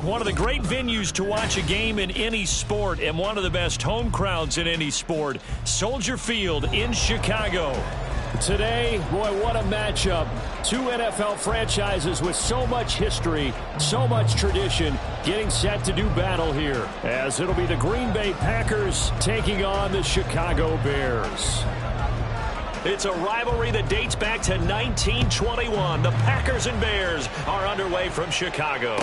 One of the great venues to watch a game in any sport and one of the best home crowds in any sport. Soldier Field in Chicago. Today, boy, what a matchup. Two NFL franchises with so much history, so much tradition, getting set to do battle here. As it'll be the Green Bay Packers taking on the Chicago Bears. It's a rivalry that dates back to 1921. The Packers and Bears are underway from Chicago.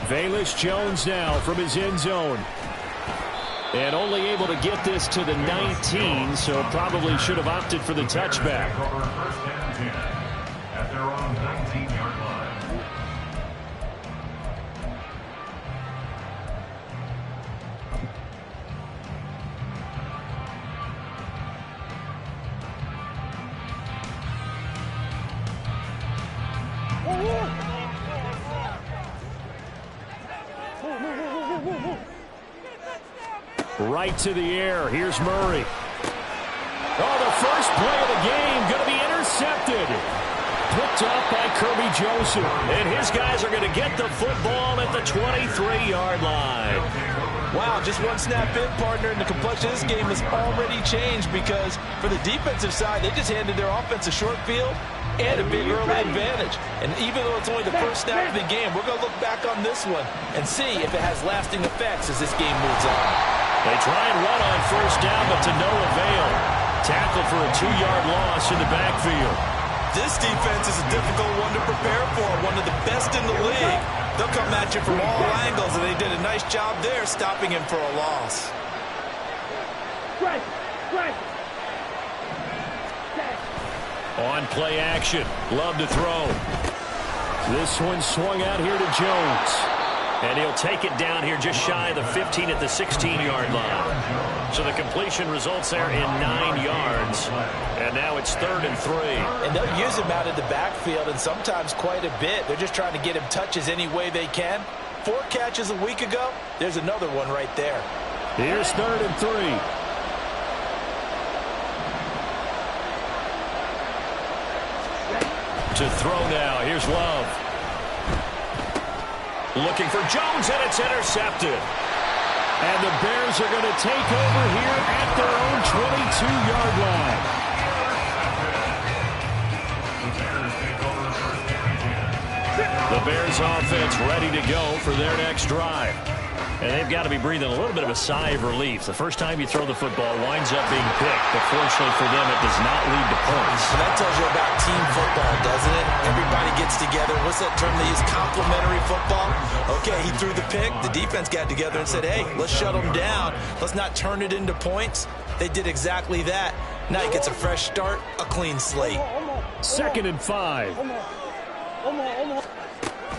Velus Jones now from his end zone. And only able to get this to the 19, so probably should have opted for the touchback. At their own 19-yard line. Right to the air. Here's Murray. Oh, the first play of the game going to be intercepted. Picked up by Kirby Joseph. And his guys are going to get the football at the 23-yard line. Wow, just one snap in, partner, and the complexion of this game has already changed because for the defensive side, they just handed their offense a short field and a big early advantage. And even though it's only the first snap of the game, we're going to look back on this one and see if it has lasting effects as this game moves on. They try and run on first down, but to no avail. Tackled for a 2-yard loss in the backfield. This defense is a difficult one to prepare for, one of the best in the league. They'll come at you from all angles, and they did a nice job there stopping him for a loss. On play action. Love to throw. This one swung out here to Jones. And he'll take it down here just shy of the 15 at the 16-yard line. So the completion results there in 9 yards. And now it's 3rd and 3. And they'll use him out of the backfield and sometimes quite a bit. They're just trying to get him touches any way they can. 4 catches a week ago. There's another one right there. Here's 3rd and 3. To throw now. Here's Love. Looking for Jones, and it's intercepted. And the Bears are going to take over here at their own 22-yard line. The Bears offense ready to go for their next drive. And they've got to be breathing a little bit of a sigh of relief. The first time you throw the football winds up being picked, but fortunately for them, it does not lead to points. So that tells you about team football, doesn't it? Everybody gets together. What's that term they use? Complementary football? Okay, he threw the pick. The defense got together and said, hey, let's shut them down. Let's not turn it into points. They did exactly that. Now he gets a fresh start, a clean slate. 2nd and 5.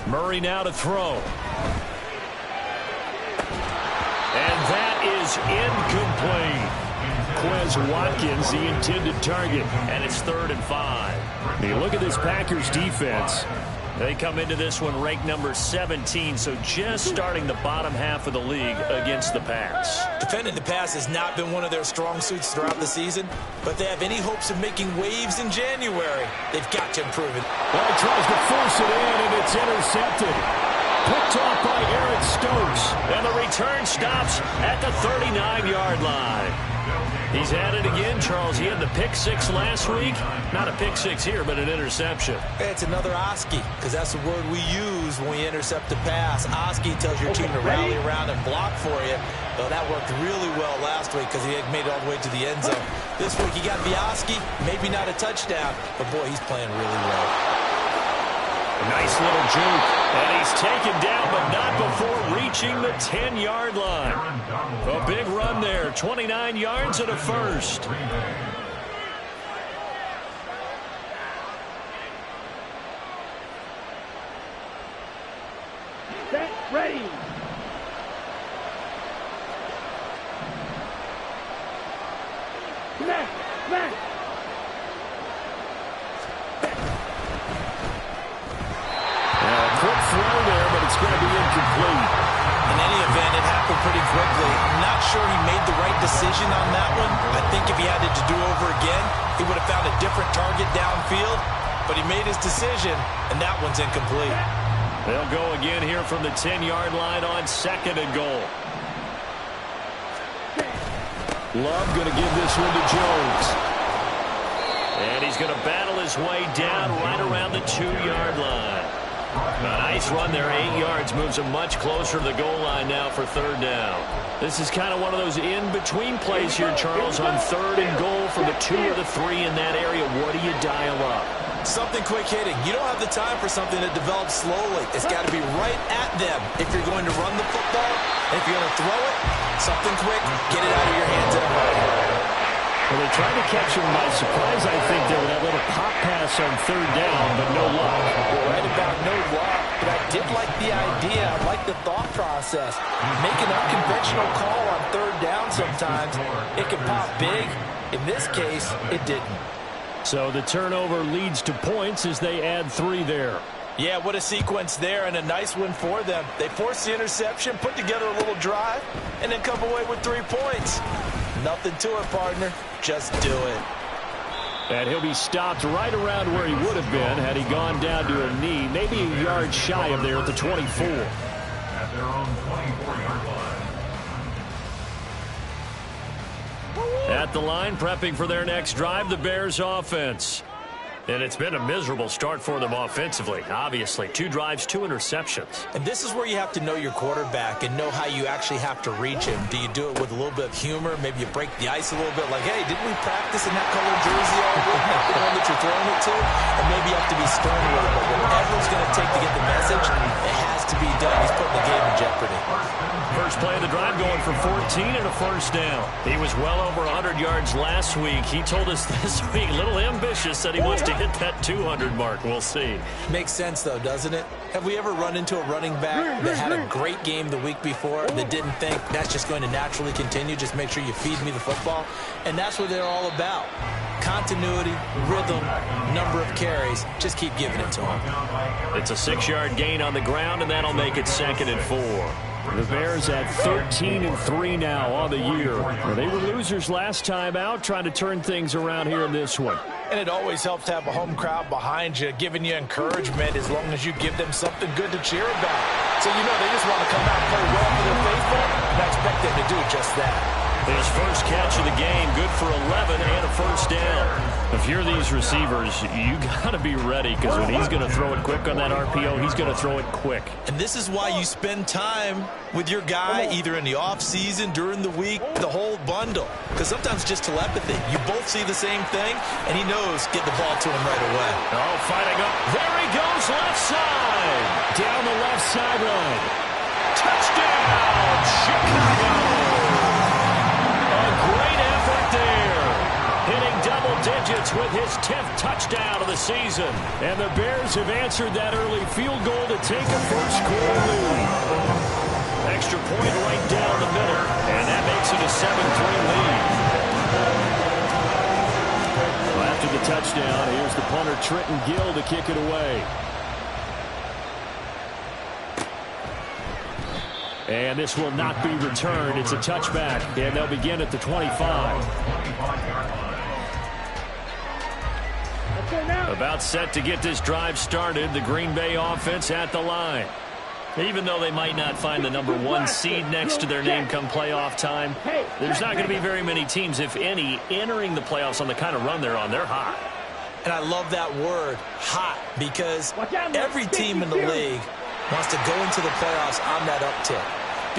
Murray now to throw. And that is incomplete. Quez Watkins, the intended target. And it's 3rd and 5. You look at this Packers defense. They come into this one ranked number 17, so just starting the bottom half of the league against the pass. Defending the pass has not been one of their strong suits throughout the season, but they have any hopes of making waves in January. They've got to improve it. Well, he tries to force it in, and it's intercepted. Picked off by Eric Stokes. And the return stops at the 39-yard line. He's at it again, Charles. He had the pick 6 last week. Not a pick 6 here, but an interception. It's another Oski, because that's the word we use when we intercept a pass. Oski tells your team to rally around and block for you. Well, that worked really well last week because he had made it all the way to the end zone. This week he got the Oski, maybe not a touchdown, but boy, he's playing really well. Nice little juke. And he's taken down, but not before reaching the 10-yard line. A big run there. 29 yards and a first. Set, ready. Smash. Quick throw there, but it's going to be incomplete. In any event, it happened pretty quickly. I'm not sure he made the right decision on that one. I think if he had it to do over again, he would have found a different target downfield. But he made his decision, and that one's incomplete. They'll go again here from the 10-yard line on 2nd and goal. Love going to give this one to Jones. And he's going to battle his way down right around the 2-yard line. A nice run there, 8 yards, moves him much closer to the goal line now for 3rd down. This is kind of one of those in-between plays here, Charles, on 3rd and goal from the 2 or the 3 in that area. What do you dial up? Something quick hitting. You don't have the time for something that develops slowly. It's got to be right at them if you're going to run the football. And if you're going to throw it, something quick, get it out of your hands in a hurry. Well, they tried to catch him by surprise, I think, there with that little pop pass on 3rd down, but no luck. Well, right about no luck, but I did like the idea. I like the thought process. Make an unconventional call on 3rd down sometimes. It can pop big. In this case, it didn't. So the turnover leads to points as they add 3 there. Yeah, what a sequence there, and a nice one for them. They forced the interception, put together a little drive, and then come away with 3 points. Nothing to it, partner. Just do it. And he'll be stopped right around where he would have been had he gone down to a knee, maybe a yard shy of there at the 24. At their own 24-yard line. At the line, prepping for their next drive, the Bears offense. And it's been a miserable start for them offensively, obviously. 2 drives, 2 interceptions. And this is where you have to know your quarterback and know how you actually have to reach him. Do you do it with a little bit of humor? Maybe you break the ice a little bit, like, hey, didn't we practice in that colored jersey all week? Not the one that you're throwing it to? And maybe you have to be stern with it. But whatever it's going to take to get the message, it has to be done. He's putting the game in jeopardy. First play of the drive going for 14 and a 1st down. He was well over 100 yards last week. He told us this week, a little ambitious, said he wants to hit that 200 mark. We'll see. Makes sense, though, doesn't it? Have we ever run into a running back that had a great game the week before that didn't think that's just going to naturally continue? Just make sure you feed me the football. And that's what they're all about. Continuity, rhythm, number of carries. Just keep giving it to them. It's a 6-yard gain on the ground, and that'll make it 2nd and 4. The Bears at 13-3 now on the year. Well, they were losers last time out, trying to turn things around here in this one. And it always helps to have a home crowd behind you, giving you encouragement as long as you give them something good to cheer about. So you know they just want to come out and play well for their faithful, and I expect them to do just that. His first catch of the game, good for 11 and a 1st down. If you're these receivers, you got to be ready, because when he's going to throw it quick on that RPO, he's going to throw it quick. And this is why you spend time with your guy, either in the offseason, during the week, the whole bundle. Because sometimes just telepathy. You both see the same thing, and he knows get the ball to him right away. Oh, fighting up. There he goes, left side. Down the left sideline. Touchdown, Chicago. Great effort there. Hitting double digits with his 10th touchdown of the season. And the Bears have answered that early field goal to take a first-quarter lead. Extra point right down the middle, and that makes it a 7-3 lead. Well, after the touchdown, here's the punter Trenton Gill to kick it away. And this will not be returned. It's a touchback, and they'll begin at the 25. About set to get this drive started, the Green Bay offense at the line. Even though they might not find the number 1 seed next to their name come playoff time, there's not going to be very many teams, if any, entering the playoffs on the kind of run they're on. They're hot. And I love that word, hot, because every team in the league wants to go into the playoffs on that uptick.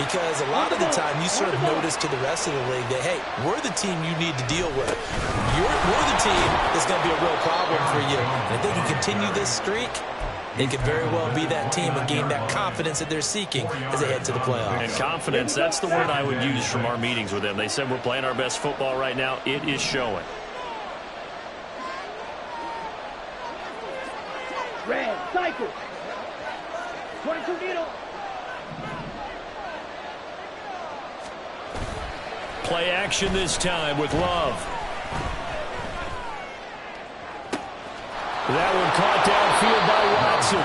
Because a lot of the time you sort of notice to the rest of the league that, hey, we're the team you need to deal with. We're the team that's going to be a real problem for you. And if they can continue this streak, they could very well be that team and gain that confidence that they're seeking as they head to the playoffs. And confidence, that's the word I would use from our meetings with them. They said we're playing our best football right now. It is showing. Red, cycle. 22 needle. Play action this time with Love. That one caught downfield by Watson.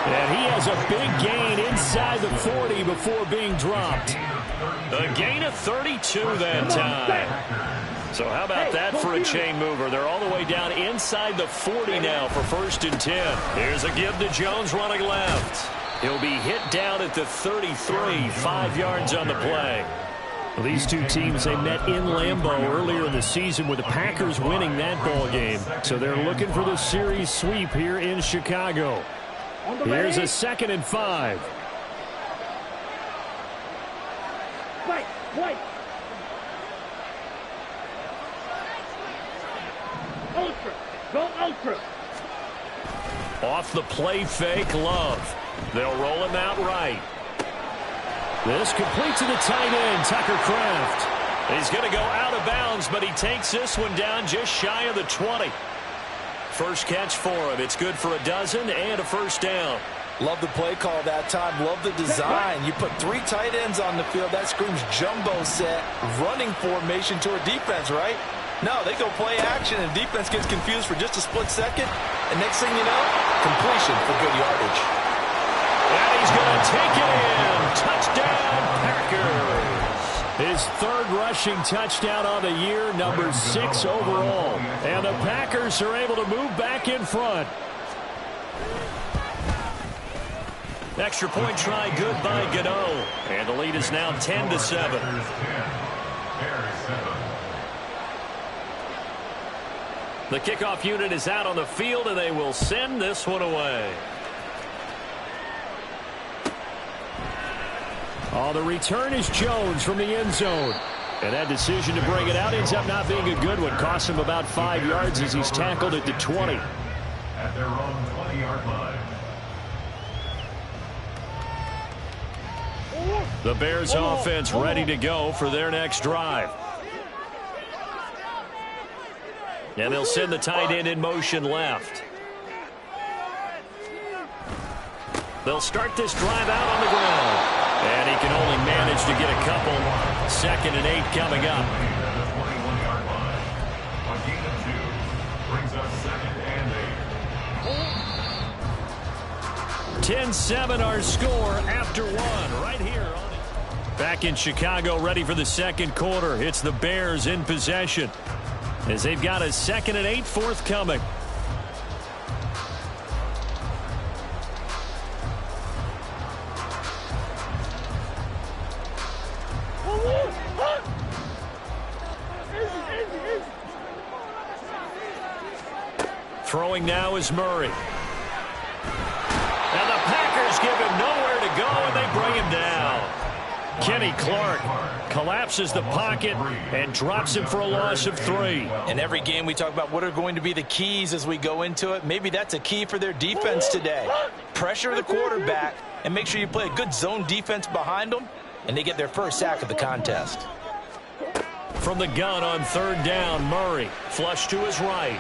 And he has a big gain inside the 40 before being dropped. A gain of 32 that time. So how about that for a chain mover? They're all the way down inside the 40 now for 1st and 10. Here's a give to Jones running left. He'll be hit down at the 33, 5 yards on the play. Well, these two teams, they met in Lambeau earlier in the season with the Packers winning that ball game. So they're looking for the series sweep here in Chicago. Here's a 2nd and 5. White. Ultra. Go ultra. Off the play fake, Love. They'll roll him out right. This complete to the tight end, Tucker Kraft. He's going to go out of bounds, but he takes this one down just shy of the 20. First catch for him. It's good for a dozen and a first down. Love the play call that time. Love the design. You put 3 tight ends on the field. That screams jumbo set, running formation to a defense, right? No, they go play action, and defense gets confused for just a split second. And next thing you know, completion for good yardage. And he's going to take it in. Touchdown, Packers. His 3rd rushing touchdown on the year, number 6 overall. And the Packers are able to move back in front. Extra point try good by Gano. And the lead is now 10-7. The kickoff unit is out on the field, and they will send this one away. Oh, the return is Jones from the end zone. And that decision to bring it out ends up not being a good one. Cost him about 5 yards as he's tackled at the 20. At their own 20-yard line. The Bears offense ready to go for their next drive. And they'll send the tight end in motion left. They'll start this drive out on the ground. And he can only manage to get a couple. 2nd and 8 coming up. At the 21-yard line. A gain of 2 brings us 2nd and 8. 10-7 our score after 1 right here on it. Back in Chicago, ready for the 2nd quarter. It's the Bears in possession as they've got a 2nd and 8 forthcoming. Throwing now is Murray. And the Packers give him nowhere to go, and they bring him down. Kenny Clark collapses the pocket and drops him for a loss of 3. In every game we talk about what are going to be the keys as we go into it. Maybe that's a key for their defense today. Pressure the quarterback and make sure you play a good zone defense behind them, and they get their first sack of the contest. From the gun on 3rd down, Murray flush to his right.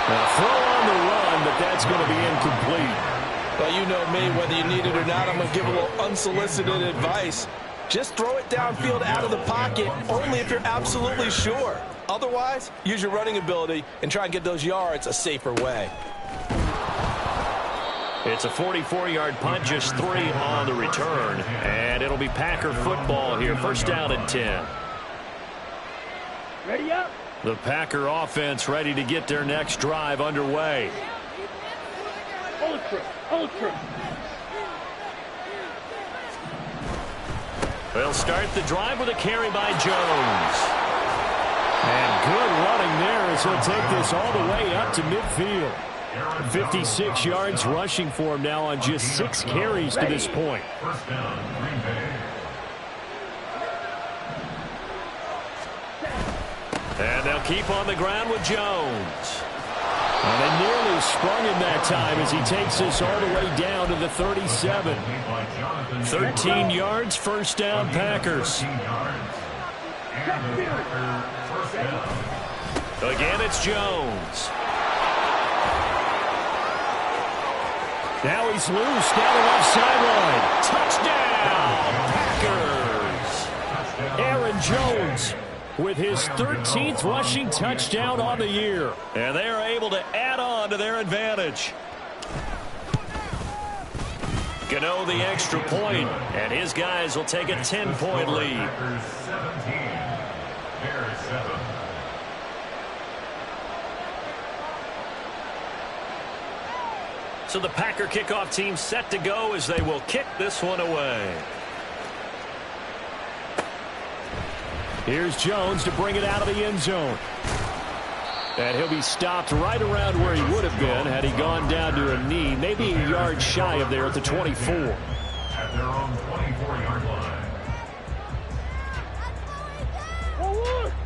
Now throw on the run, but that's going to be incomplete. Well, you know me, whether you need it or not, I'm going to give a little unsolicited advice. Just throw it downfield out of the pocket, only if you're absolutely sure. Otherwise, use your running ability and try and get those yards a safer way. It's a 44-yard punt, just 3 on the return. And it'll be Packer football here. 1st down and 10. Ready up. The Packer offense ready to get their next drive underway. Ultra. They'll start the drive with a carry by Jones. And good running there as he'll take this all the way up to midfield. 56 yards rushing for him now on just 6 carries to this point. 1st down, Green Bay. And they'll keep on the ground with Jones. And they nearly sprung him that time as he takes this all the way down to the 37. 13 yards, 1st down, Packers. Again, it's Jones. Now he's loose down the left sideline. Touchdown, Packers. Aaron Jones with his 13th rushing touchdown on the year. And they are able to add on to their advantage. Gano the extra point, and his guys will take a 10-point lead. Packers 17, Bears 7. So the Packer kickoff team set to go as they will kick this one away. Here's Jones to bring it out of the end zone. And he'll be stopped right around where he would have been had he gone down to a knee, maybe a yard shy of there at the 24. At their own 24-yard line.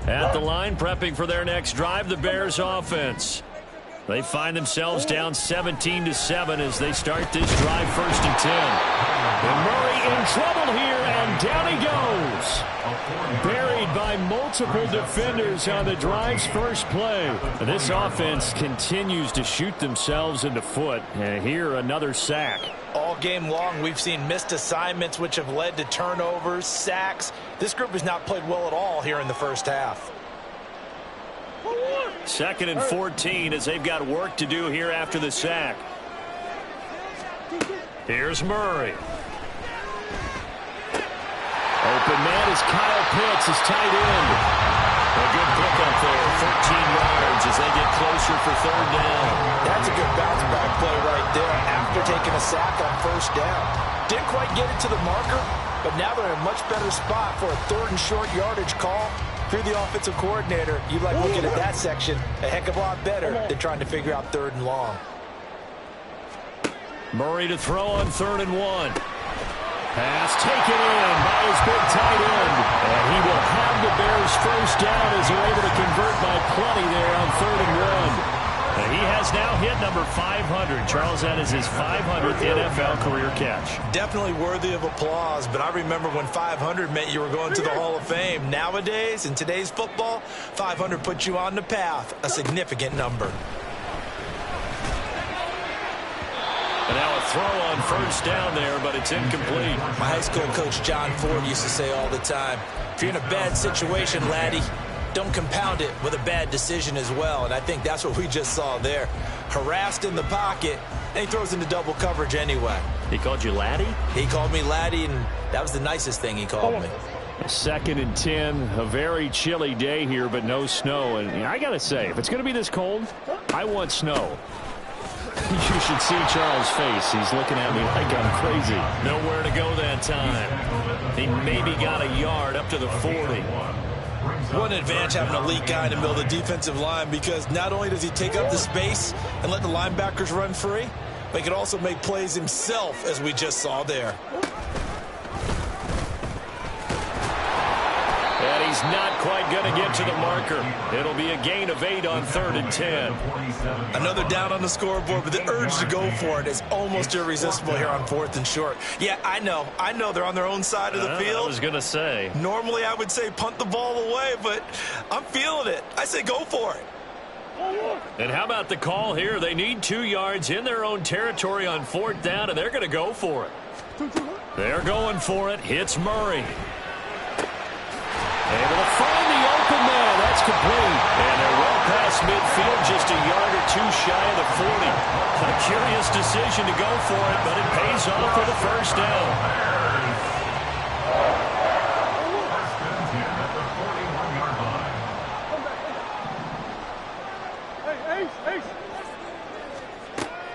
At the line, prepping for their next drive, the Bears offense. They find themselves down 17-7 as they start this drive 1st and 10. And Murray in trouble here, and down he goes. Buried by multiple defenders on the drive's first play. And this offense continues to shoot themselves in the foot. And here, another sack. All game long, we've seen missed assignments which have led to turnovers, sacks. This group has not played well at all here in the first half. 2nd and 14 as they've got work to do here after the sack. Here's Murray. Open man is Kyle Pitts, his tight end. A good pickup there, 13 yards as they get closer for 3rd down. That's a good bounce back play right there after taking a sack on 1st down. Didn't quite get it to the marker, but now they're in a much better spot for a 3rd and short yardage call. If you're the offensive coordinator, you like looking at that section a heck of a lot better than trying to figure out 3rd and long. Murray to throw on 3rd and 1. Pass taken in by his big tight end. And he will have the Bears 1st down as they're able to convert by plenty there on 3rd and 1. And he has now hit number 500. Charles, that is his 500th NFL career catch. Definitely worthy of applause, but I remember when 500 meant you were going to the Hall of Fame. Nowadays, in today's football, 500 puts you on the path, a significant number. And now a throw on 1st down there, but it's incomplete. My high school coach, John Ford, used to say all the time, if you're in a bad situation, laddie, don't compound it with a bad decision as well. And I think that's what we just saw there. Harassed in the pocket, and he throws into double coverage anyway. He called you laddie? He called me laddie, and that was the nicest thing he called me. 2nd and 10, a very chilly day here, but no snow. And I got to say, if it's going to be this cold, I want snow. You should see Charles' face. He's looking at me like I'm crazy. Nowhere to go that time. He maybe got a yard up to the 40. What an advantage having an elite guy in the middle of the defensive line, because not only does he take up the space and let the linebackers run free, but he can also make plays himself, as we just saw there. And he's not quite going to get to the marker. It'll be a gain of 8 on 3rd and 10. Another down on the scoreboard, but the urge to go for it is almost irresistible here on 4th and short. Yeah, I know they're on their own side of the field. I was going to say. Normally I would say punt the ball away, but I'm feeling it. I say go for it. And how about the call here? They need 2 yards in their own territory on 4th down, and they're going to go for it. They're going for it. Hits Murray. Able to find the open man. That's complete. And they're well past midfield, just a yard or 2 shy of the 40. A curious decision to go for it, but it pays off for the 1st down.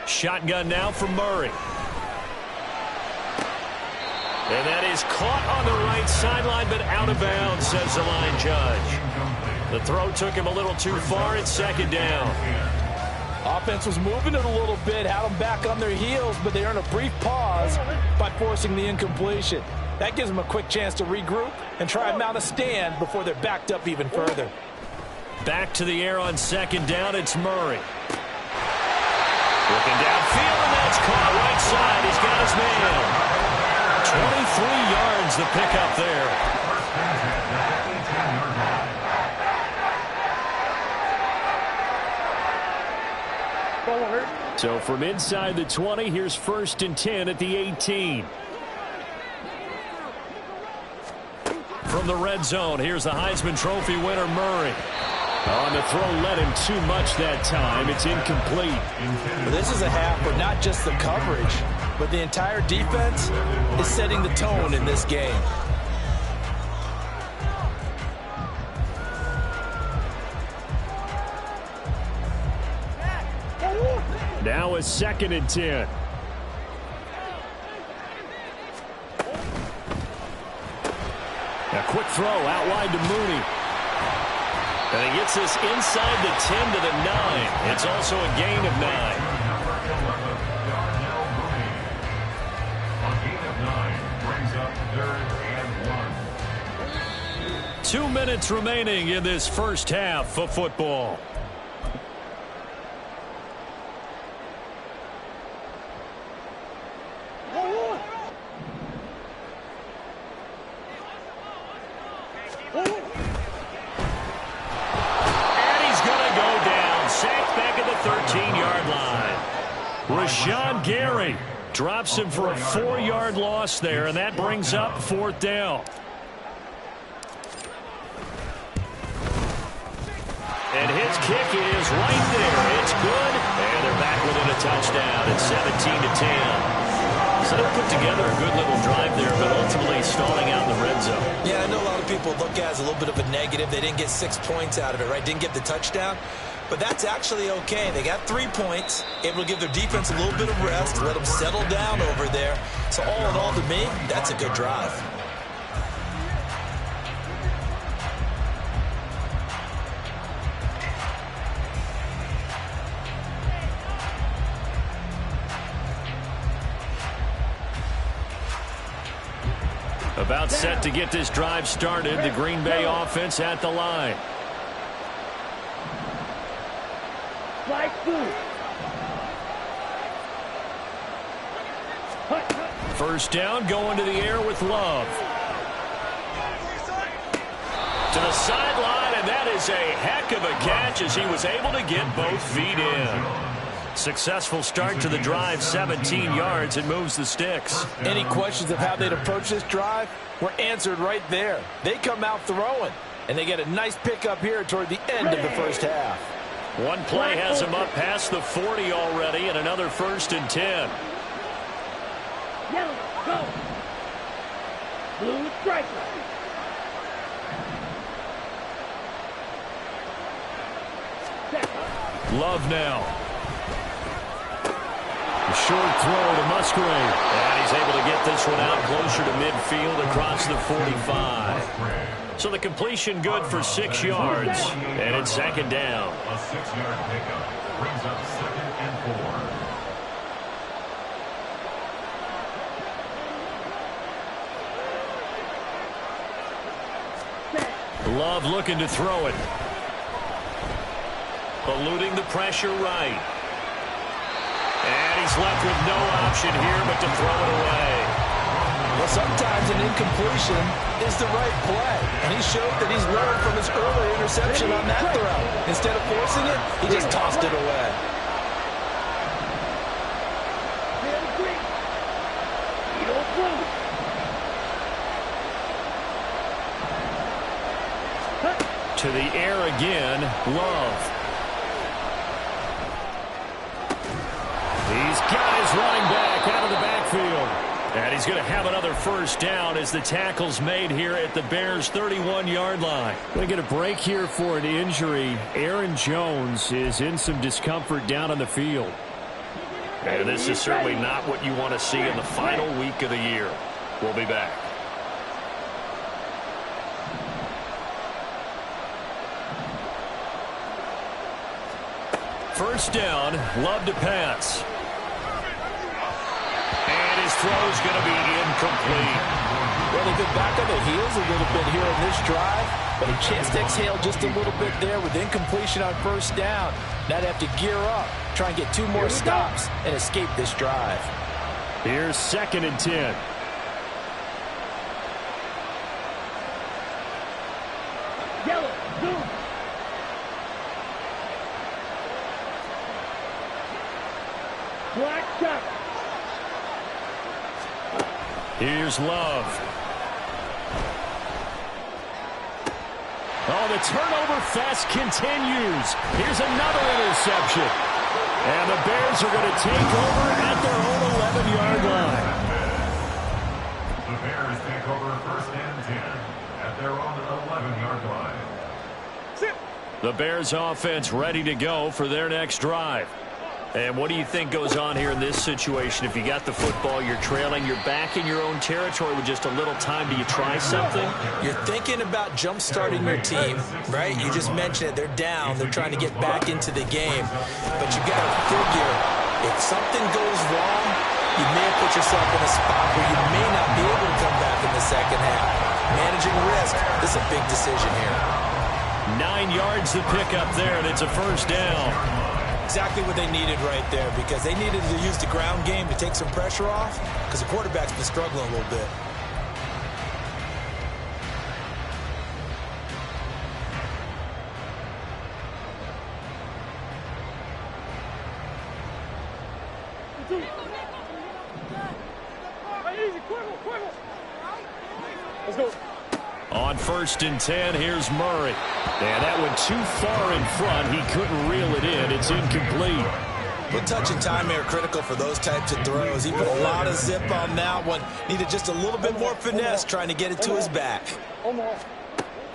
Shotgun now for Murray. And that is caught on the right sideline, but out of bounds, says the line judge. The throw took him a little too far. It's 2nd down. Offense was moving it a little bit, had them back on their heels, but they earned a brief pause by forcing the incompletion. That gives them a quick chance to regroup and try and mount a stand before they're backed up even further. Back to the air on 2nd down, it's Murray. Looking downfield, and that's caught right side. He's got his man. 23 yards the pickup there. So from inside the 20, here's 1st and 10 at the 18. From the red zone, here's the Heisman Trophy winner, Murray. On the throw, led him too much that time. It's incomplete. This is a half where not just the coverage, but the entire defense is setting the tone in this game. Now now a 2nd and 10. A quick throw out wide to Mooney. And he gets this inside the 10 to the 9. It's also a gain of 9. 2 minutes remaining in this first half of football. Gary drops him for a 4-yard loss there, and that brings up 4th down. And his kick is right there. It's good, and they're back within a touchdown. It's 17-10. So they put together a good little drive there, but ultimately stalling out in the red zone. Yeah, I know a lot of people look at it as a little bit of a negative. They didn't get 6 points out of it, right? Didn't get the touchdown. But that's actually okay. They got 3 points, able to give their defense a little bit of rest, let them settle down over there. So all in all, to me, that's a good drive. About set to get this drive started. The Green Bay offense at the line. First down, going to the air with Love. To the sideline, and that is a heck of a catch as he was able to get both feet in. Successful start to the drive, 17 yards, and moves the sticks. Any questions of how they'd approach this drive were answered right there. They come out throwing, and they get a nice pickup here toward the end of the first half. One play has him up past the 40 already, and another 1st and 10. Yellow, go. Blue striker. Love now. A short throw to Musgrave. And he's able to get this one out closer to midfield across the 45. So the completion good for 6 yards, and it's 2nd down. A 6-yard pickup brings up 2nd and 4. Love looking to throw it. Eluding the pressure right. And he's left with no option here but to throw it away. Well, sometimes an incompletion is the right play, and he showed that he's learned from his earlier interception on that throw. Instead of forcing it, he just tossed it away. To the air again, Love. He's got his running back out of the backfield. And he's going to have another first down as the tackle's made here at the Bears' 31-yard line. Going to get a break here for an injury. Aaron Jones is in some discomfort down on the field. And this is certainly not what you want to see in the final week of the year. We'll be back. First down, Love to pass. And his throw's going to be incomplete. Well, they've been back on their heels a little bit here in this drive, but a chance to exhale just a little bit there with incompletion on first down. Now they have to gear up, try and get 2 more stops, and escape this drive. Here's 2nd and 10. Yellow, blue. Black shot. Here's Love. Oh, the turnover fest continues. Here's another interception. And the Bears are going to take over at their own 11-yard line. The Bears take over 1st and 10 at their own 11-yard line. The Bears offense ready to go for their next drive. And what do you think goes on here in this situation? If you got the football, you're trailing, you're back in your own territory with just a little time. Do you try something? You're thinking about jump-starting your team, right? You just mentioned it. They're down. They're trying to get back into the game. But you got to figure, if something goes wrong, you may have put yourself in a spot where you may not be able to come back in the second half. Managing risk, this is a big decision here. 9 yards to pick up there, and it's a first down. Exactly what they needed right there, because they needed to use the ground game to take some pressure off, because the quarterback's been struggling a little bit. Let's go. On 1st and 10, here's Murray. And that went too far in front. He couldn't reel it in. It's incomplete. Well, touch and time are critical for those types of throws. He put a lot of zip on that one. Needed just a little bit more finesse trying to get it to his back.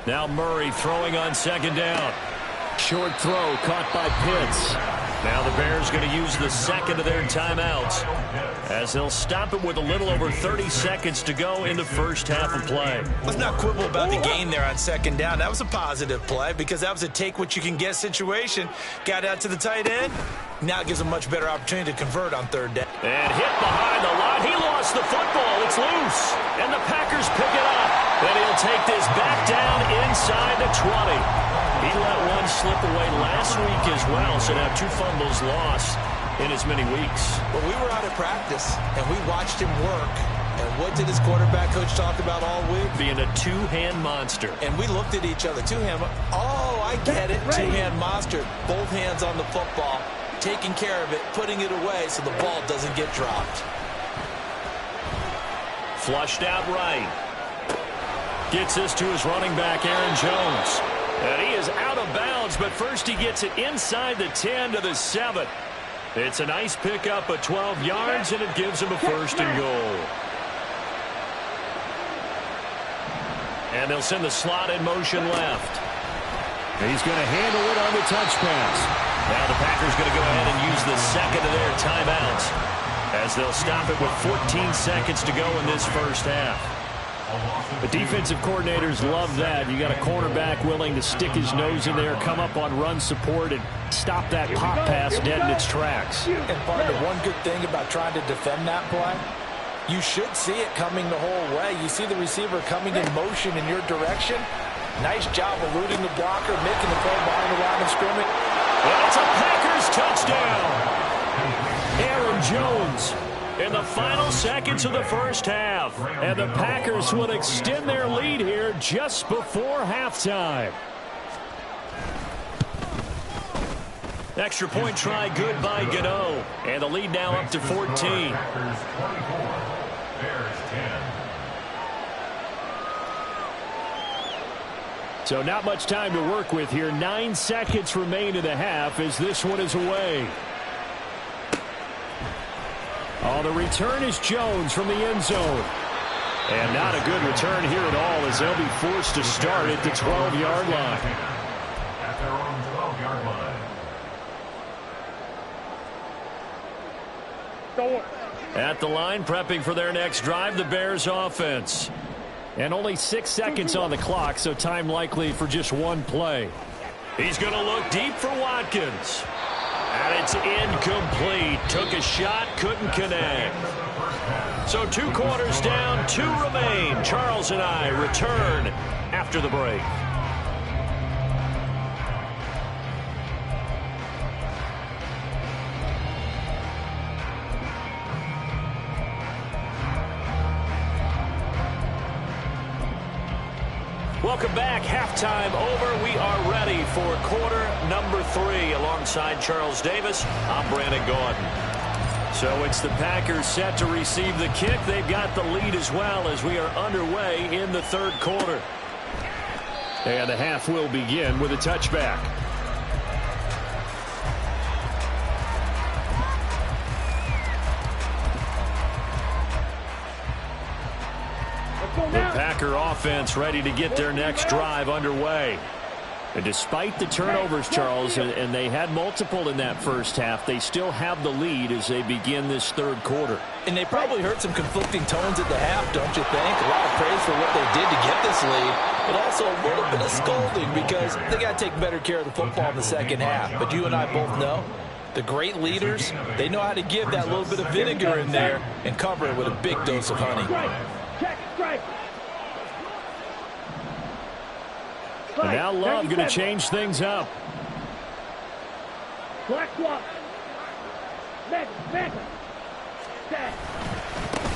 Now Murray throwing on 2nd down. Short throw caught by Pitts. Now the Bears going to use the second of their timeouts as they'll stop it with a little over 30 seconds to go in the first half of play. Let's not quibble about the gain there on 2nd down. That was a positive play because that was a take-what-you-can-get situation. Got out to the tight end. Now it gives a much better opportunity to convert on 3rd down. And hit behind the line. He lost the football. It's loose. And the Packers pick it up. And he'll take this back down inside the 20. He let one slip away last week as well, so now 2 fumbles lost in as many weeks. Well, we were out of practice, and we watched him work. And what did his quarterback coach talk about all week? Being a 2-hand monster. And we looked at each other. 2-hand. Oh, I get it. 2-hand monster. Both hands on the football, taking care of it, putting it away so the ball doesn't get dropped. Flushed out right. Gets this to his running back, Aaron Jones. And he is out of bounds, but first he gets it inside the 10 to the 7. It's a nice pickup of 12 yards, and it gives him a 1st and goal. And they'll send the slot in motion left. He's going to handle it on the touch pass. Now the Packers going to go ahead and use the second of their timeouts as they'll stop it with 14 seconds to go in this first half. The defensive coordinators love that. You got a cornerback willing to stick his nose in there, come up on run support, and stop that pop pass dead in its tracks. And partner, one good thing about trying to defend that play, you should see it coming the whole way. You see the receiver coming in motion in your direction. Nice job eluding the blocker, making the play behind the line of scrimmage. And it's a Packers touchdown. Aaron Jones in the final seconds of the first half. And the Packers will extend their lead here just before halftime. Extra point try good by Gano. And the lead now up to 14. Packers 24, Bears 10. So not much time to work with here. 9 seconds remain in the half as this one is away. Oh, the return is Jones from the end zone. And not a good return here at all as they'll be forced to start at the 12-yard line. At their own 12-yard line. At the line, prepping for their next drive, the Bears offense. And only 6 seconds on the clock, so time likely for just one play. He's going to look deep for Watkins. And it's incomplete. Took a shot, couldn't connect. So 2 quarters down, 2 remain. Charles and I return after the break. Welcome back. Halftime over. We are ready for quarter number 3. Alongside Charles Davis, I'm Brandon Gordon. So it's the Packers set to receive the kick. They've got the lead as well as we are underway in the 3rd quarter. And the half will begin with a touchback. The Packer offense ready to get their next drive underway. And despite the turnovers, Charles, and they had multiple in that first half, they still have the lead as they begin this third quarter. And they probably heard some conflicting tones at the half, don't you think? A lot of praise for what they did to get this lead, but also a little bit of scolding because they got to take better care of the football in the second half. But you and I both know the great leaders, they know how to give that little bit of vinegar in there and cover it with a big dose of honey. Check strike. And now Love going to change things up. Black swap. Madden.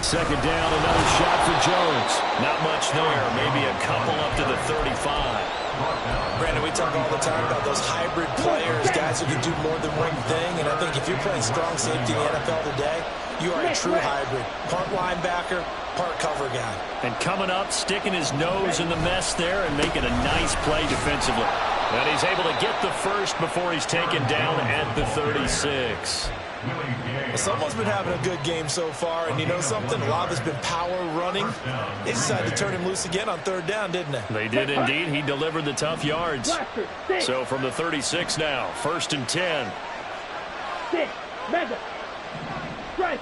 Second down, another shot for Jones. Not much there, maybe a couple up to the 35. Brandon, we talk all the time about those hybrid players, guys who can do more than one thing, and I think if you're playing strong safety in the NFL today, you are a true hybrid. Part linebacker, part cover guy. And coming up, sticking his nose in the mess there and making a nice play defensively. And he's able to get the first before he's taken down at the 36. Someone's been having a good game so far, and you know something? A lot of it's been power running. They decided to turn him loose again on third down, didn't they? They did indeed. He delivered the tough yards. So from the 36 now, 1st and 10. 6, Mega. Strike.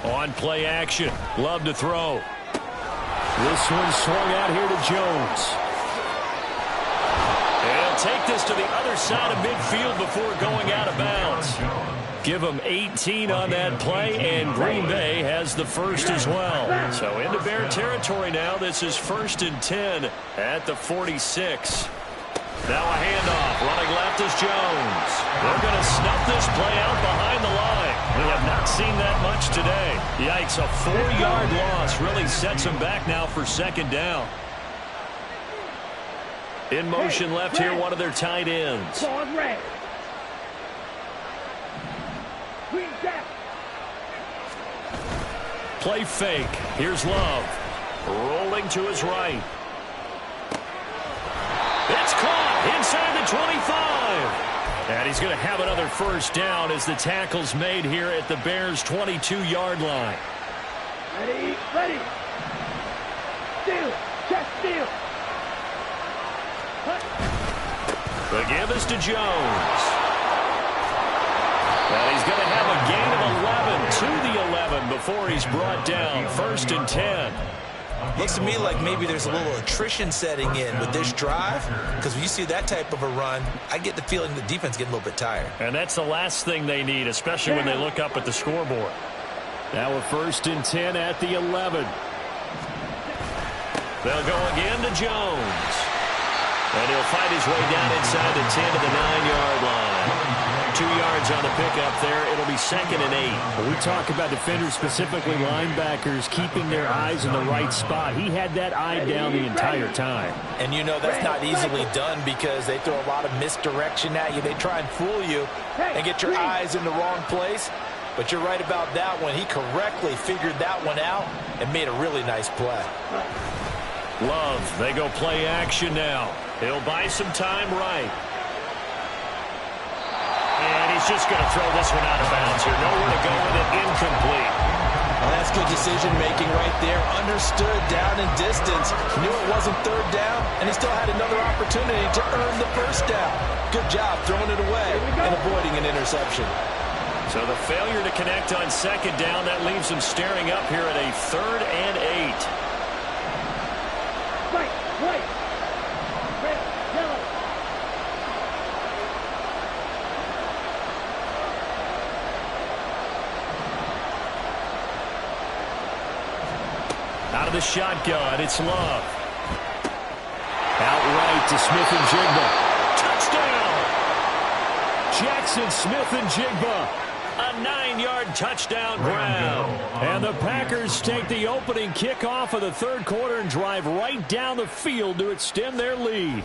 On play action. Love to throw. This one swung out here to Jones. And he'll take this to the other side of midfield before going out of bounds. Give him 18 on that play, and Green Bay has the first as well. So into Bear territory now. This is 1st and 10 at the 46. Now a handoff. Running left is Jones. They're going to snuff this play out behind the line. We have not seen that much today. Yikes, a 4-yard loss really sets him back now for second down. In motion left here, one of their tight ends. Play fake. Here's Love. Rolling to his right. It's caught inside the 25. And he's going to have another first down as the tackle's made here at the Bears' 22-yard line. Ready. Steal. Check steal. The give is to Jones. And he's going to have a gain of 11 to the 11 before he's brought down. 1st and 10. Looks to me like maybe there's a little attrition setting in with this drive, because when you see that type of a run, I get the feeling the defense getting a little bit tired. And that's the last thing they need, especially when they look up at the scoreboard. Now a 1st and 10 at the 11. They'll go again to Jones. And he'll fight his way down inside the 10 to the 9-yard line. 2 yards on the pickup there. It'll be 2nd and 8. When we talk about defenders, specifically linebackers, keeping their eyes in the right spot. He had that eye down the entire time. And you know that's not easily done because they throw a lot of misdirection at you. They try and fool you and get your eyes in the wrong place. But you're right about that one. He correctly figured that one out and made a really nice play. Love, they go play action now. He'll buy some time right. And he's just going to throw this one out of bounds here. Nowhere to go with it. Incomplete. Well, that's good decision-making right there. Understood down and distance. Knew it wasn't third down, and he still had another opportunity to earn the first down. Good job throwing it away and avoiding an interception. So the failure to connect on 2nd down, that leaves him staring up here at a 3rd and 8. White. Red. Yellow. Out of the shotgun, it's Love. Outright to Smith-Njigba. Touchdown! Jackson Smith-Njigba. A 9-yard touchdown grab. And the Packers take the opening kickoff of the third quarter and drive right down the field to extend their lead.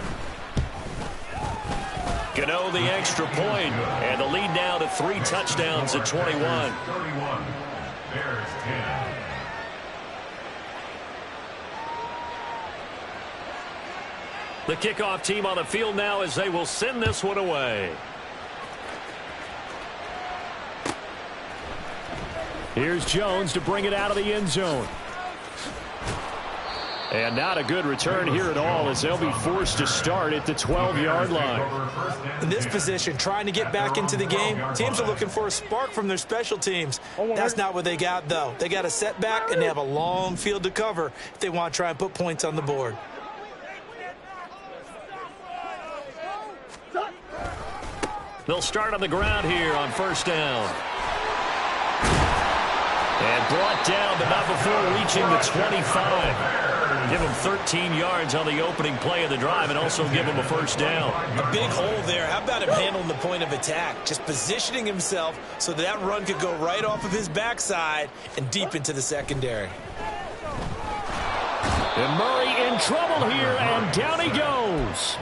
Gano the extra point, and the lead now to 3 touchdowns at 21. 31. Bears 10. The kickoff team on the field now as they will send this one away. Here's Jones to bring it out of the end zone. And not a good return here at all as they'll be forced to start at the 12-yard line. In this position, trying to get back into the game, teams are looking for a spark from their special teams. That's not what they got, though. They got a setback, and they have a long field to cover if they want to try and put points on the board. They'll start on the ground here on first down. And brought down, but not before reaching the 25. Give him 13 yards on the opening play of the drive and also give him a first down. A big hole there. How about him handling the point of attack? Just positioning himself so that run could go right off of his backside and deep into the secondary. And Murray in trouble here, and down he goes.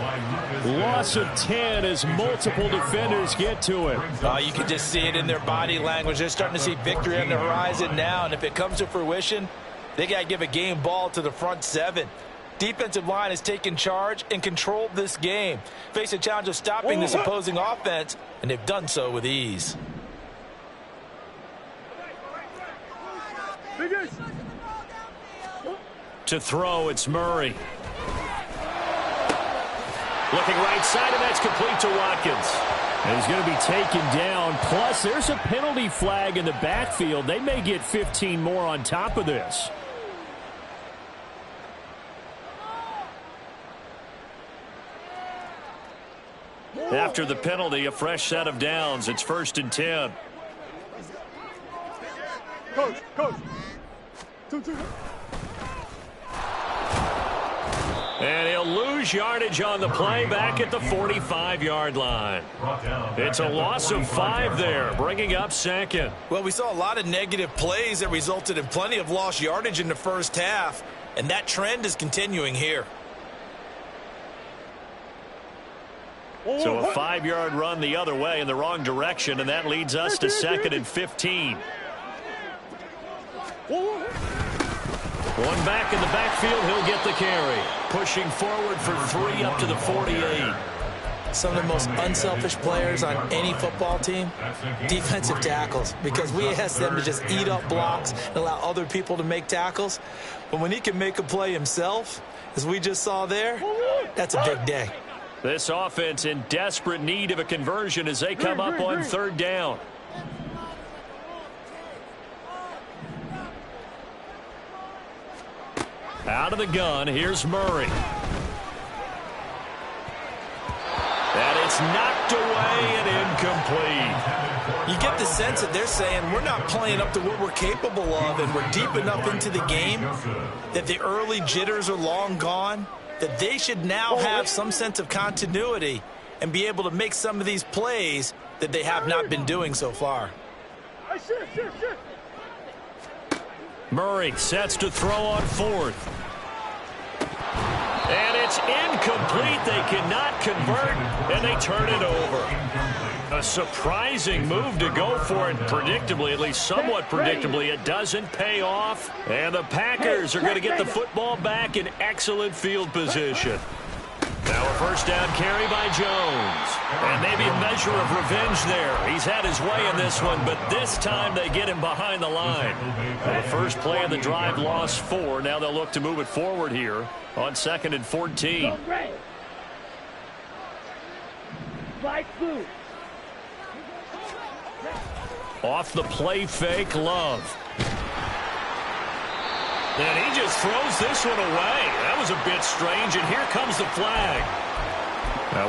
Loss of 10 as multiple defenders get to him. You can just see it in their body language. They're starting to see victory on the horizon now, and if it comes to fruition, they got to give a game ball to the front seven. Defensive line has taken charge and controlled this game. Face a challenge of stopping this opposing offense, and they've done so with ease. To throw, it's Murray. Looking right side, and that's complete to Watkins. And he's going to be taken down. Plus, there's a penalty flag in the backfield. They may get 15 more on top of this. After the penalty, a fresh set of downs. It's 1st and 10. Coach. 2-2. And he'll lose yardage on the play back at the 45-yard line. It's a loss of 5 there, bringing up 2nd. Well, we saw a lot of negative plays that resulted in plenty of lost yardage in the first half, and that trend is continuing here. So a 5-yard run the other way in the wrong direction, and that leads us to 2nd and 15. One back in the backfield, he'll get the carry. Pushing forward for 3 up to the 48. Some of the most unselfish players on any football team, defensive tackles, because we ask them to just eat up blocks and allow other people to make tackles. But when he can make a play himself, as we just saw there, that's a big day. This offense in desperate need of a conversion as they come up on 3rd down. Out of the gun, here's Murray. And it's knocked away and incomplete. You get the sense that they're saying we're not playing up to what we're capable of, and we're deep enough into the game that the early jitters are long gone, that they should now have some sense of continuity and be able to make some of these plays that they have not been doing so far. Murray sets to throw on 4th. And it's incomplete. They cannot convert, and they turn it over. A surprising move to go for it predictably, at least somewhat predictably. It doesn't pay off, and the Packers are going to get the football back in excellent field position. Now a first down carry by Jones. And maybe a measure of revenge there. He's had his way in this one, but this time they get him behind the line. The first play of the drive lost 4. Now they'll look to move it forward here on 2nd and 14. Off the play fake, Love. And he just throws this one away. That was a bit strange, and here comes the flag.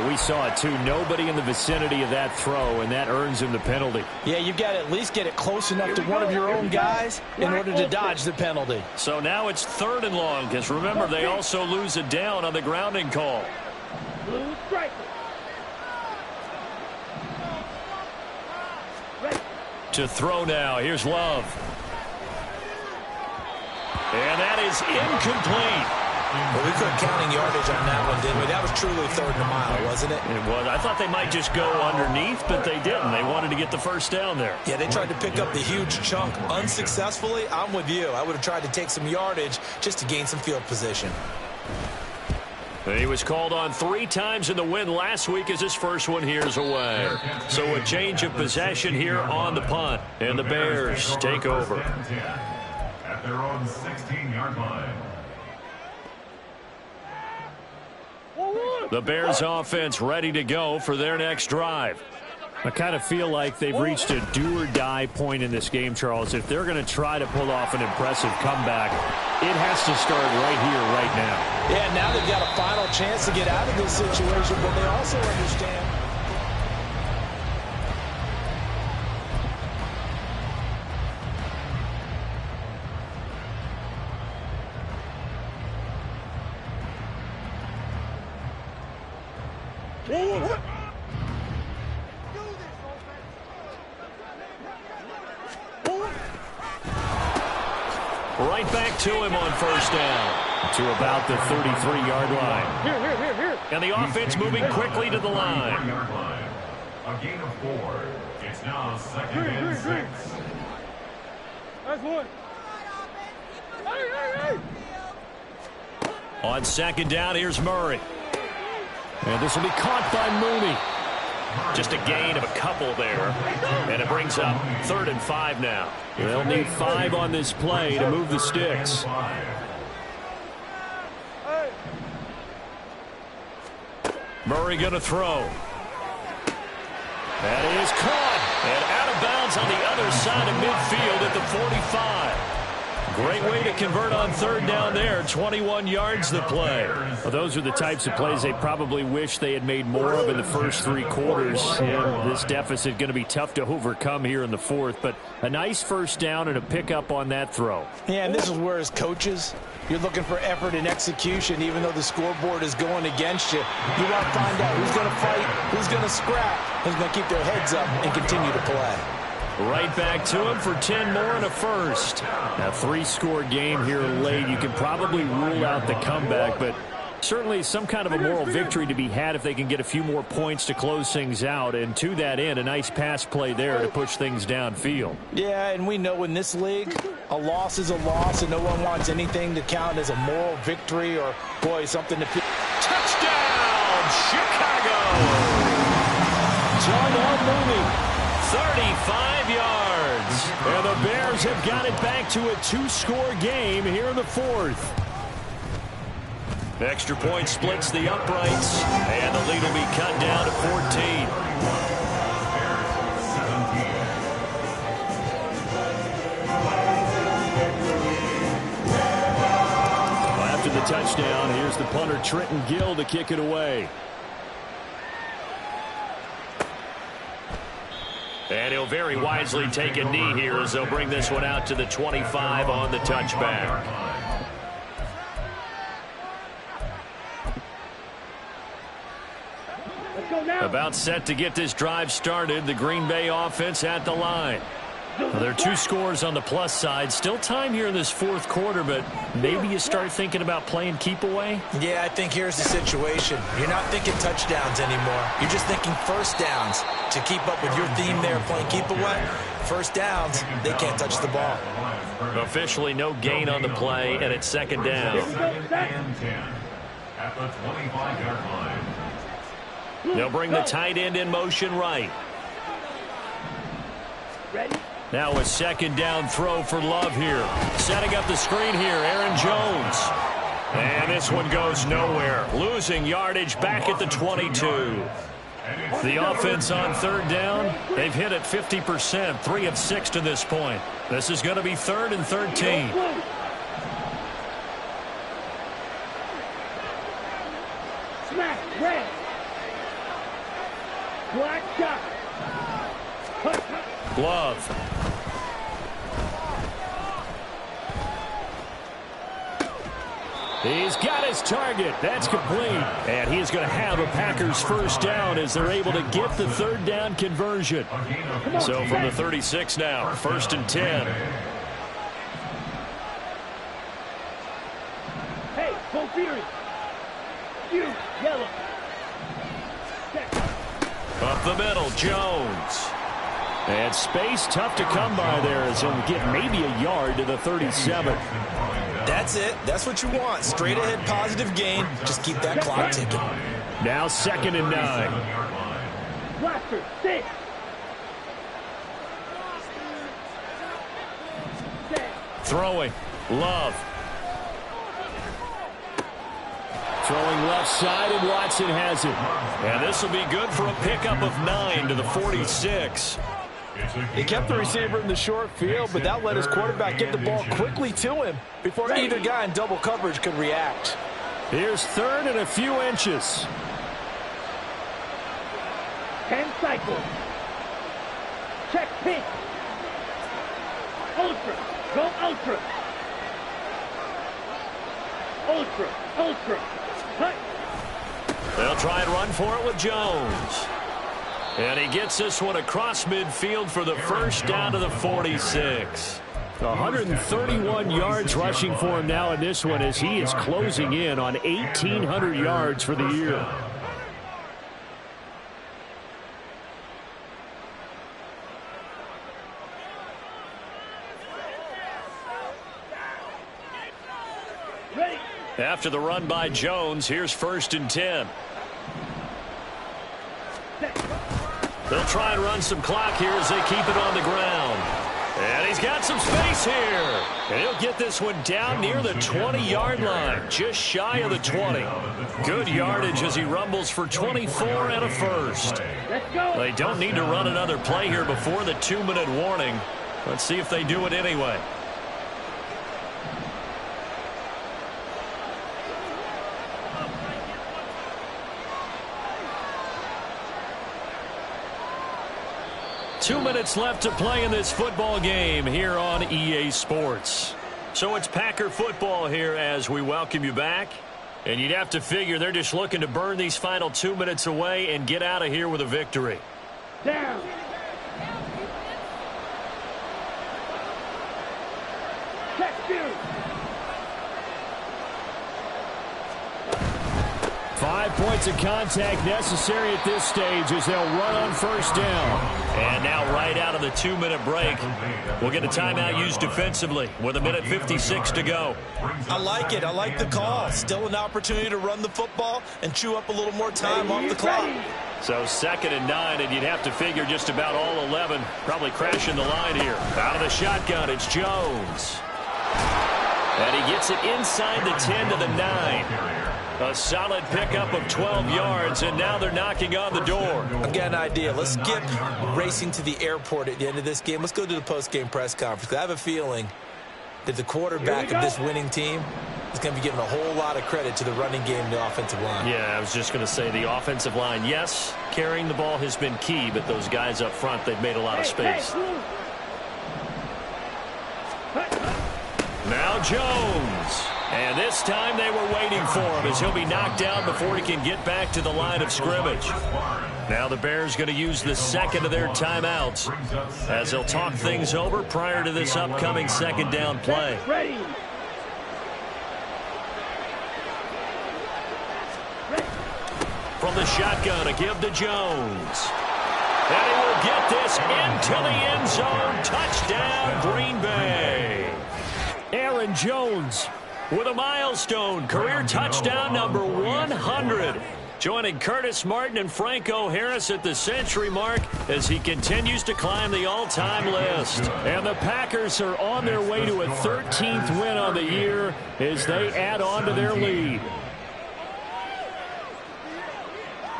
We saw it, too. Nobody in the vicinity of that throw, and that earns him the penalty. Yeah, you've got to at least get it close enough to one of your own guys in order to dodge the penalty. So now it's 3rd and long, because remember, they also lose a down on the grounding call. Blue striker. To throw now. Here's Love. And that is incomplete. Well, we quit counting yardage on that one, didn't we? That was truly 3rd and a mile, wasn't it? It was. I thought they might just go underneath, but they didn't. They wanted to get the first down there. Yeah, they tried to pick up the huge chunk unsuccessfully. I'm with you. I would have tried to take some yardage just to gain some field position. He was called on 3 times in the win last week as his first one here's away. So a change of possession here on the punt. And the Bears take over. At their own 16-yard line. The Bears offense ready to go for their next drive. I kind of feel like they've reached a do-or-die point in this game, Charles. If they're going to try to pull off an impressive comeback, it has to start right here, right now. Yeah, now they've got a final chance to get out of this situation, but they also understand. Right back to him on first down. To about the 33-yard line. Here. And the offense moving quickly to the line. A gain of 4. It's now 2nd and 6. That's one. Hey. On second down, here's Murray. And this will be caught by Mooney. Just a gain of a couple there. And it brings up 3rd and 5 now. They'll need 5 on this play to move the sticks. Murray going to throw. That is caught. And out of bounds on the other side of midfield at the 45. Great way to convert on 3rd down there. 21 yards the play. Well, those are the types of plays they probably wish they had made more of in the first 3 quarters. And this deficit going to be tough to overcome here in the 4th. But a nice first down and a pickup on that throw. Yeah, and this is where as coaches, you're looking for effort and execution. Even though the scoreboard is going against you, you want to find out who's going to fight, who's going to scrap, who's going to keep their heads up and continue to play. Right back to him for 10 more and a first. A 3-score game here late. You can probably rule out the comeback, but certainly some kind of a moral victory to be had if they can get a few more points to close things out. And to that end, a nice pass play there to push things downfield. Yeah, and we know in this league, a loss is a loss, and no one wants anything to count as a moral victory or, boy, something to... Touchdown, Chicago! John Mooney. 35 yards. And the Bears have got it back to a 2-score game here in the 4th. Extra point splits the uprights, and the lead will be cut down to 14. After the touchdown, here's the punter Trenton Gill to kick it away. And he'll very wisely take a knee here as they'll bring this one out to the 25 on the touchback. About set to get this drive started. The Green Bay offense at the line. Well, there are 2 scores on the plus side. Still time here in this 4th quarter, but maybe you start thinking about playing keep away? Yeah, I think here's the situation. You're not thinking touchdowns anymore. You're just thinking first downs. To keep up with your theme there, playing keep away, first downs, they can't touch the ball. Officially no gain on the play, and it's 2nd down. 2nd and 10 at the 25-yard line. They'll bring the tight end in motion right. Ready? Now a 2nd down throw for Love here. Setting up the screen here, Aaron Jones. And this one goes nowhere. Losing yardage back at the 22. The offense on 3rd down, they've hit it 50%, 3 of 6 to this point. This is going to be 3rd and 13. Smack, red. Black shot. Love. He's got his target. That's complete. And he's going to have a Packers first down as they're able to get the 3rd down conversion. So from the 36 now, 1st and 10. Hey, full fury. You, yellow. Up the middle, Jones. And space tough to come by there as he'll get maybe a yard to the 37. That's it. That's what you want. Straight ahead positive gain. Just keep that clock ticking. Now 2nd and 9. Blaster, 6. Throwing. Love. Throwing left side, and Watson has it. And this will be good for a pickup of 9 to the 46. He kept the receiver in the short field, but that let his quarterback get the ball quickly to him before either guy in double coverage could react. Here's third and a few inches. 10 cycles. Check pitch. Ultra. Go ultra. Ultra. Ultra. Cut. They'll try and run for it with Jones. And he gets this one across midfield for the first down to the 46. 131 yards rushing for him now in this one as he is closing in on 1,800 yards for the year. Ready. After the run by Jones, here's 1st and 10. They'll try and run some clock here as they keep it on the ground. And he's got some space here. And he'll get this one down near the 20-yard line, just shy of the 20. Good yardage as he rumbles for 24 and a first. Let's go. They don't need to run another play here before the 2-minute warning. Let's see if they do it anyway. Two minutes left to play in this football game here on EA Sports. So it's Packer football here as we welcome you back. And you'd have to figure they're just looking to burn these final 2 minutes away and get out of here with a victory. Down. Check two. 5 points of contact necessary at this stage as they'll run on first down. And now right out of the 2-minute break, we'll get a timeout used defensively with 1:56 to go. I like it. I like the call. Still an opportunity to run the football and chew up a little more time off the clock. So 2nd and 9, and you'd have to figure just about all 11 probably crashing the line here. Out of the shotgun, it's Jones. And he gets it inside the 10 to the 9. A solid pickup of 12 yards, and now they're knocking on the door. I've got an idea. Let's skip racing to the airport at the end of this game. Let's go to the post-game press conference. I have a feeling that the quarterback of this winning team is going to be giving a whole lot of credit to the running game and the offensive line. Yeah, I was just going to say the offensive line, yes, carrying the ball has been key, but those guys up front, they've made a lot of space. Now Jones. And this time they were waiting for him as he'll be knocked down before he can get back to the line of scrimmage. Now the Bears going to use the second of their timeouts as they'll talk things over prior to this upcoming second down play. Ready. From the shotgun, a give to Jones. And he will get this into the end zone. Touchdown, Green Bay. Aaron Jones with a milestone, career touchdown number 100. Joining Curtis Martin and Franco Harris at the century mark as he continues to climb the all-time list. And the Packers are on their way to a 13th win on the year as they add on to their lead.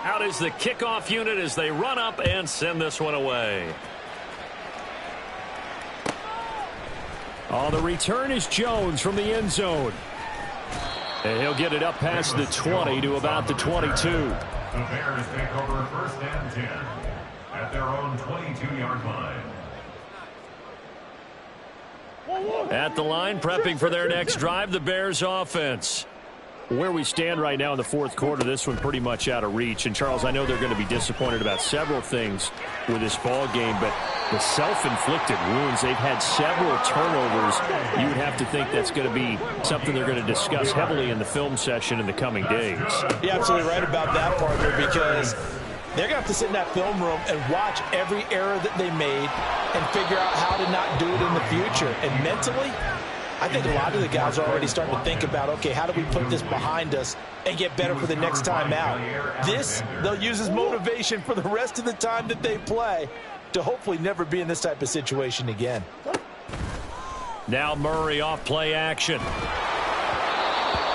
Out is the kickoff unit as they run up and send this one away. On the return is Jones from the end zone. And he'll get it up past the 20 to about the 22. The Bears take over 1st and 10 at their own 22-yard line. At the line, prepping for their next drive, the Bears offense. Where we stand right now in the fourth quarter, this one pretty much out of reach. And, Charles, I know they're going to be disappointed about several things with this ball game, but the self-inflicted wounds, they've had several turnovers. You would have to think that's going to be something they're going to discuss heavily in the film session in the coming days. You're absolutely right about that, partner, because they're going to have to sit in that film room and watch every error that they made and figure out how to not do it in the future. And mentally, I think a lot of the guys are already starting to think about, okay, how do we put this behind us and get better for the next time out? This, they'll use as motivation for the rest of the time that they play to hopefully never be in this type of situation again. Now Murray off play action.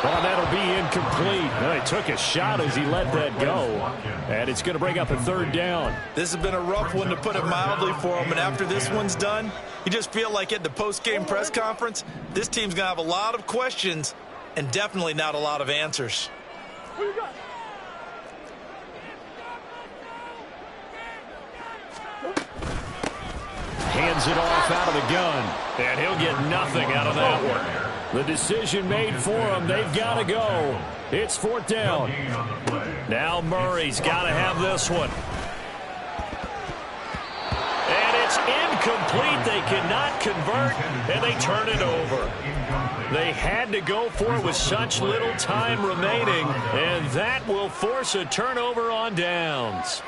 Well, that'll be incomplete. Well, he took a shot as he let that go. And it's going to bring up a third down. This has been a rough one, to put it mildly, for him. And after this one's done, you just feel like at the post-game press conference, this team's going to have a lot of questions and definitely not a lot of answers. Hands it off out of the gun. And he'll get nothing out of that one. The decision made for him. They've got to go. It's fourth down. Now Murray's got to have this one. And it's incomplete. They cannot convert, and they turn it over. They had to go for it with such little time remaining, and that will force a turnover on downs.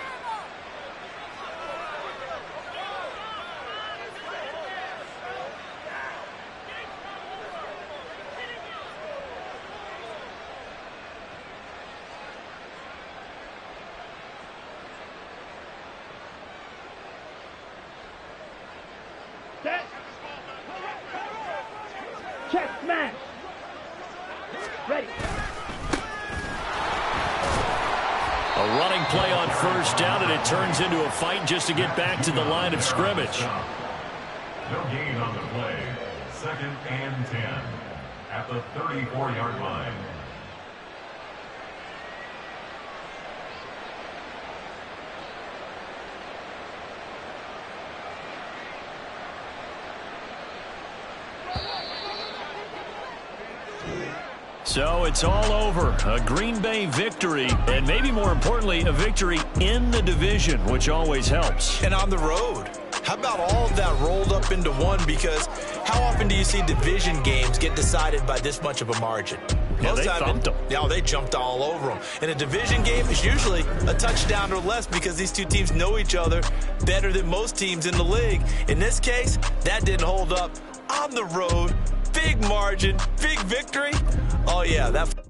Check smash. Ready. A running play on first down, and it turns into a fight just to get back to the line of scrimmage. No gain on the play. 2nd and 10 at the 34-yard line. So it's all over. A Green Bay victory, and maybe more importantly, a victory in the division, which always helps. And on the road. How about all of that rolled up into one? Because how often do you see division games get decided by this much of a margin? Yeah, they thumped them. Yeah, they jumped all over them. And a division game is usually a touchdown or less because these two teams know each other better than most teams in the league. In this case, that didn't hold up. On the road, big margin, big victory. Oh, yeah, that...